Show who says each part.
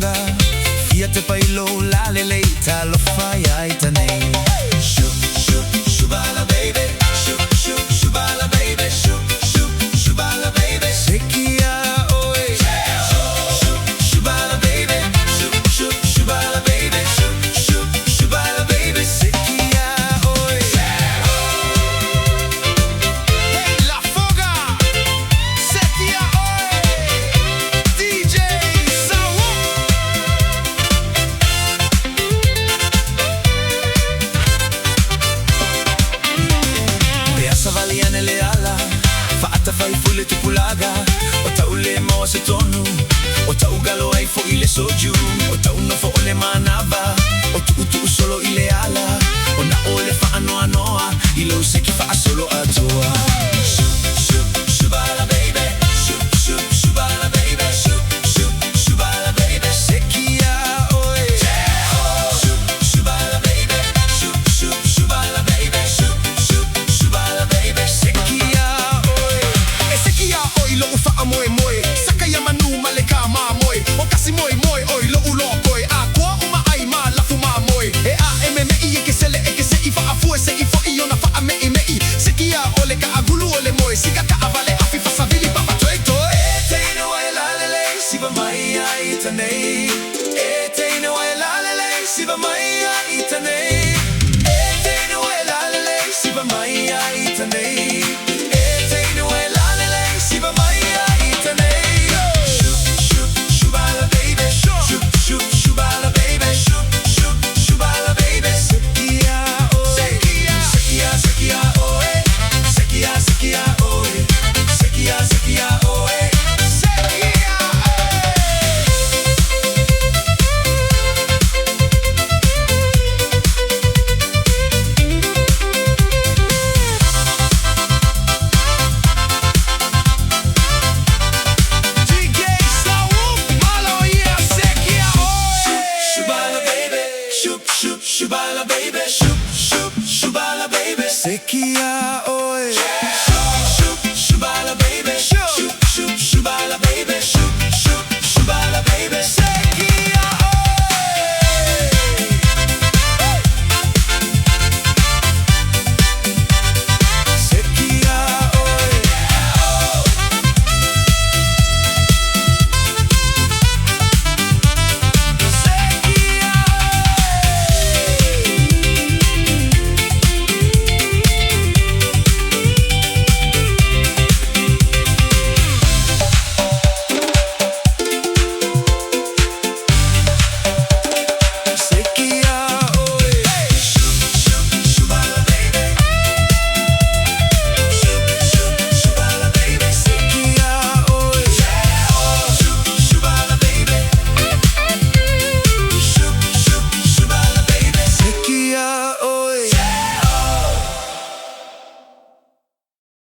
Speaker 1: Lafoga Fiate pailo la leleita lo faya itanei Shoo, shoo, shubala baby Shoo, shoo, shubala baby Shoo, shoo, shubala baby Seki ya oi Shoo, shubala baby Shoo, shoo, shubala baby Shoo, shoo, shubala baby Seki ya oi Hey Lafoga Seki ya oi DJ Sawoop Beasa valiane le ala Faata fai fule tu pulaga O tau le mawa se tonu O tau galo ai fo ile soju O tau no fo ole manava O tu utu solo ile ala O na ole fa anoa noa Ilo seki fa solo atoa Shoo, shoo, shubala baby Shoo, shoo, shubala baby Shoo, shoo, shubala baby Seki ya oi Shoo, shubala baby Shoo, shoo, shubala baby Shoo, shoo, shubala baby Seki ya oi
Speaker 2: Seki ya oi lo ufa amoe moe Saka ya manu maleka ma moe O kasi moe moe oi lo ulo koe A kwa uma ai ma lafu ma moe E a eme mei e ke sele e ke se ifa afu e se ifo i ona fa a mei mei Seki ya ole ka agulu ole moe Sika ka avale afi fa savili papa toi toi
Speaker 1: E teino ai lalele Siva mai a itanei E teino ai lalele Siva mai a itanei